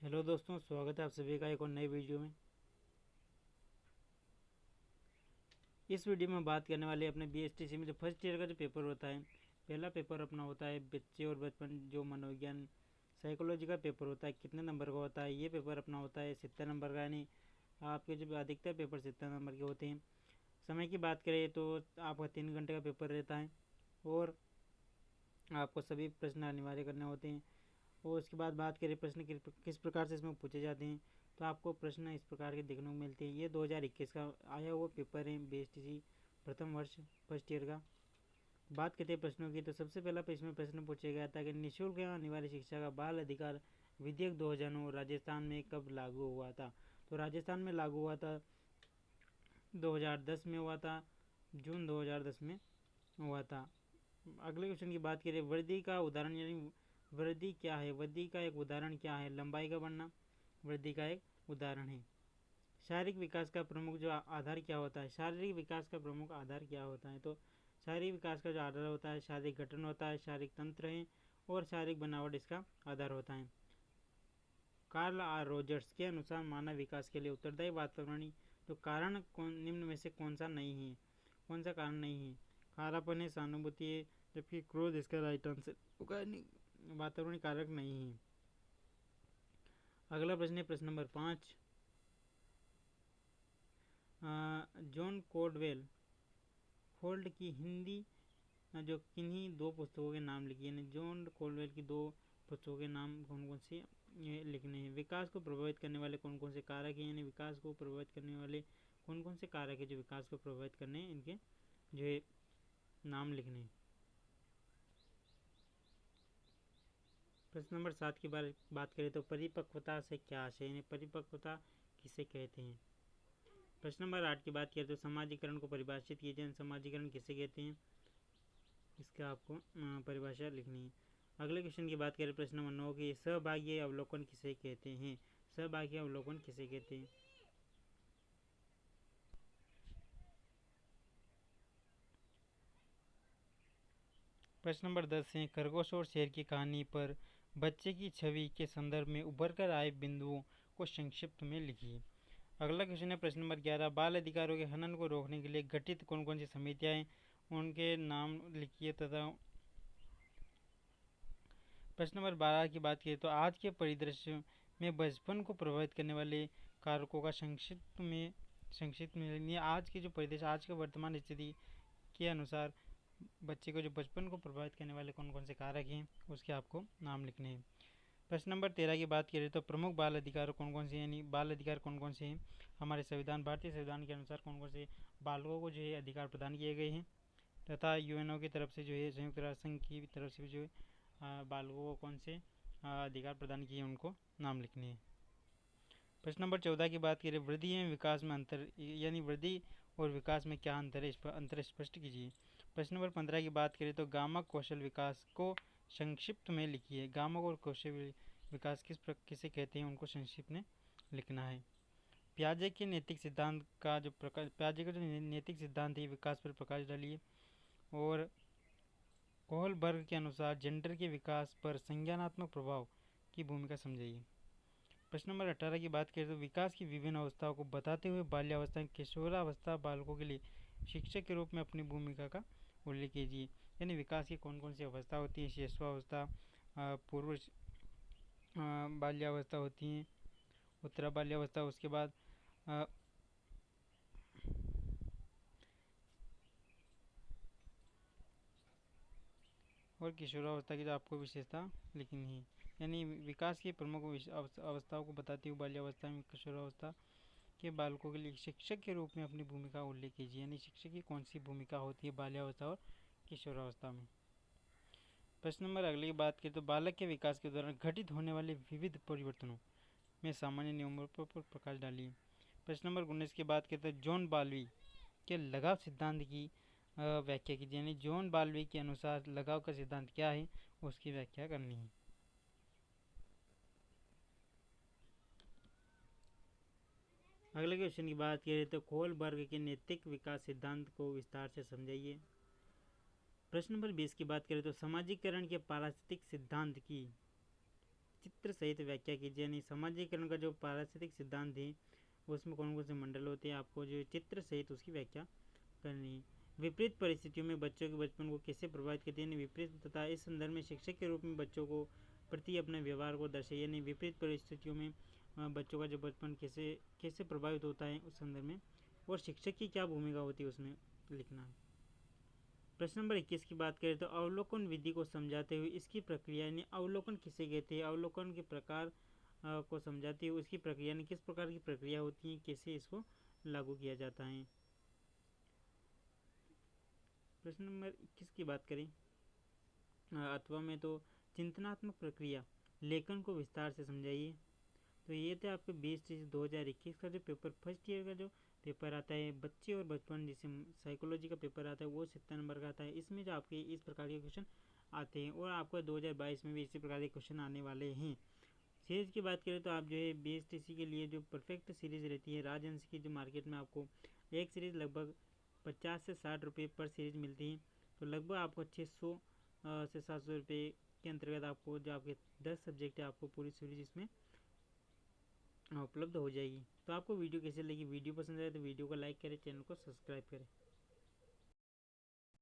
Hello दोस्तों, स्वागत है आप सभी का एक और नए वीडियो में। इस वीडियो में बात करने वाले अपने बीएसटीसी में जो फर्स्ट ईयर का जो पेपर होता है, पहला पेपर अपना होता है बच्चे और बचपन जो मनोविज्ञान साइकोलॉजी का पेपर होता है। कितने नंबर का होता है? ये पेपर अपना होता है 70 नंबर का, यानी आपके जो अधिकतर पेपर 70 नंबर के होते हैं। समय की बात करें तो आपका 3 घंटे का पेपर रहता है और आपको सभी प्रश्न अनिवार्य करने होते हैं। और उसके बाद बात करें प्रश्न किस प्रकार से इसमें पूछे जाते हैं, तो आपको प्रश्न इस प्रकार के देखने को मिलते हैं। ये 2021 का आया हुआ पेपर है बीएसटीसी प्रथम वर्ष फर्स्ट ईयर का। बात करते हैं प्रश्नों की, तो सबसे पहला इसमें प्रश्न पूछा गया था कि निःशुल्क एवं अनिवार्य शिक्षा का बाल अधिकार विधेयक 2009 राजस्थान में कब लागू हुआ था? तो राजस्थान में लागू हुआ था 2010 में हुआ था, जून 2010 में हुआ था। अगले क्वेश्चन की बात करें, वृद्धि का उदाहरण, यानी वृद्धि क्या है? वृद्धि का एक उदाहरण क्या है? लंबाई का बढ़ना वृद्धि का एक उदाहरण है। शारीरिक विकास का प्रमुख जो आधार क्या होता है? शारीरिक विकास का प्रमुख आधार क्या होता है? तो शारीरिक विकास का जो आधार होता है शारीरिक गठन होता है, शारीरिक तंत्र है और शारीरिक बनावट इसका आधार होता है। कार्ल आर रोजर्स के अनुसार मानव विकास के लिए उत्तरदायी वातावरणीय तो कारण निम्न में से कौन सा नहीं है? कौन सा कारण नहीं है? खारापन है, सहानुभूति है, जबकि क्रोध इसका राइट आंसर होगा। वातावरणीय कारक नहीं है। अगला प्रश्न है प्रश्न नंबर 5। जॉन कोल्डवेल फोल्ड की हिंदी जो किन्हीं दो पुस्तकों के नाम लिखिए। यानी जॉन कोल्डवेल की दो पुस्तकों के नाम कौन कौन से लिखने हैं? विकास को प्रभावित करने वाले कौन कौन से कारक हैं? यानी विकास को प्रभावित करने वाले कौन कौन से कारक है जो विकास को प्रभावित करने हैं, इनके जो है नाम लिखने हैं। प्रश्न नंबर 7 की बात करें तो परिपक्वता से क्या आशय? यानी परिपक्वता किसे कहते हैं? प्रश्न नंबर 8 की बात करें तो समाजीकरण को परिभाषित कीजिए। समाजीकरण किसे कहते हैं, इसका आपको परिभाषा लिखनी है। अगले क्वेश्चन की बात करें प्रश्न नंबर 9 की, सहभागी अवलोकन किसे कहते हैं? सहभागी अवलोकन किसे कहते हैं? प्रश्न नंबर 10 है, खरगोश और शेर की कहानी पर बच्चे की छवि के संदर्भ में उभर कर आए बिंदुओं को संक्षिप्त में लिखिए। अगला क्वेश्चन है प्रश्न नंबर 11, बाल अधिकारों के हनन को रोकने के लिए गठित कौन कौन सी समितियां हैं, उनके नाम लिखिए। तथा प्रश्न नंबर 12 की बात करें तो आज के परिदृश्य में बचपन को प्रभावित करने वाले कारकों का संक्षिप्त में आज के जो परिदृश्य, आज के वर्तमान स्थिति के अनुसार बच्चे को जो बचपन को प्रभावित करने वाले कौन कौन से कारक हैं, उसके आपको नाम लिखने हैं। प्रश्न नंबर 13 की बात करें तो प्रमुख बाल अधिकार कौन कौन से हैं, यानी बाल अधिकार कौन कौन से हैं हमारे संविधान, भारतीय संविधान के अनुसार कौन कौन से बालकों को जो है अधिकार प्रदान किए गए हैं। तथा यूएनओ की तरफ से जो है, संयुक्त राष्ट्र संघ की तरफ से जो है बालकों को कौन से अधिकार प्रदान किए, उनको नाम लिखने हैं। प्रश्न नंबर 14 की बात करें, वृद्धि एवं विकास में अंतर, यानी वृद्धि और विकास में क्या अंतर है, इस पर अंतर स्पष्ट कीजिए। प्रश्न नंबर 15 की बात करें तो गामक कौशल विकास को संक्षिप्त में लिखिए। गामक और कौशल विकास किसे कहते हैं, उनको संक्षिप्त में लिखना है। प्याजे के नैतिक सिद्धांत का जो प्याजे का जो नैतिक सिद्धांत है विकास पर प्रकाश डालिए। और कोहलबर्ग के अनुसार जेंडर के विकास पर संज्ञानात्मक प्रभाव की भूमिका समझाइए। प्रश्न नंबर 18 की बात करें तो विकास की विभिन्न अवस्थाओं को बताते हुए बाल्यावस्था किशोरावस्था बालकों के लिए शिक्षक के रूप में अपनी भूमिका का उल्लेख कीजिए। यानी विकास की कौन कौन सी अवस्था होती है? शिशुअवस्था, पूर्व बाल्यावस्था होती है, उत्तरा बाल्यावस्था, उसके बाद और किशोरावस्था की जो आपको विशेषता लिखनी है। यानी विकास की प्रमुख अवस्थाओं को बताती हुई बाल्यावस्था में किशोरावस्था के बालकों के लिए शिक्षक के रूप में अपनी भूमिका उल्लेख कीजिए। यानी शिक्षक की कौन सी भूमिका होती है बाल्यावस्था और किशोरावस्था में। प्रश्न नंबर अगले की बात करें तो बालक के विकास के दौरान घटित होने वाले विविध परिवर्तनों में सामान्य नियमों पर प्रकाश डालिए। प्रश्न नंबर 19 की बात करें तो जॉन बाल्वी के लगाव सिद्धांत की व्याख्या कीजिए। यानी जॉन बाल्वी के अनुसार लगाव का सिद्धांत क्या है, उसकी व्याख्या करनी है। अगले क्वेश्चन की बात करें तो कोहलबर्ग के नैतिक विकास सिद्धांत को विस्तार से समझाइए। प्रश्न नंबर 20 की बात करें तो समाजीकरण के पारिस्थितिक सिद्धांत की चित्र सहित व्याख्या कीजिए। यानी सामाजिकरण का जो पारिस्थितिक सिद्धांत है उसमें कौन कौन से मंडल होते हैं, आपको जो चित्र सहित उसकी व्याख्या करनी है। विपरीत परिस्थितियों में बच्चों के बचपन को कैसे प्रभावित करती है, विपरीत तथा इस संदर्भ में शिक्षक के रूप में बच्चों को प्रति अपने व्यवहार को दर्शाइए। यानी विपरीत परिस्थितियों में बच्चों का जो बचपन कैसे कैसे प्रभावित होता है उस संदर्भ में, और शिक्षक की क्या भूमिका होती है उसमें लिखना है। प्रश्न नंबर 21 की बात करें तो अवलोकन विधि को समझाते हुए इसकी प्रक्रिया, यानी अवलोकन किसे कहते हैं, अवलोकन के प्रकार को समझाते हुए उसकी प्रक्रिया, यानी किस प्रकार की प्रक्रिया होती है, कैसे इसको लागू किया जाता है। प्रश्न नंबर 21 की बात करें अथवा में तो चिंतनात्मक प्रक्रिया लेखन को विस्तार से समझाइए। तो ये थे आपके 20/2021 का जो पेपर फर्स्ट ईयर का जो पेपर आता है बच्चे और बचपन, जिसे साइकोलॉजी का पेपर आता है वो 70 नंबर का आता है। इसमें जो आपके इस प्रकार के क्वेश्चन आते हैं और आपको 2022 में भी इसी प्रकार के क्वेश्चन आने वाले हैं। सीरीज़ की बात करें तो आप जो है BSTC के लिए जो परफेक्ट सीरीज़ रहती है राजहंस की, जो मार्केट में आपको एक सीरीज़ लगभग 50 से 60 रुपये पर सीरीज़ मिलती है। तो लगभग आपको 600 से 700 रुपये के अंतर्गत आपको जो आपके 10 सब्जेक्ट है आपको पूरी सीरीज इसमें उपलब्ध हो जाएगी। तो आपको वीडियो कैसे लगी, वीडियो पसंद आए तो वीडियो को लाइक करें, चैनल को सब्सक्राइब करें।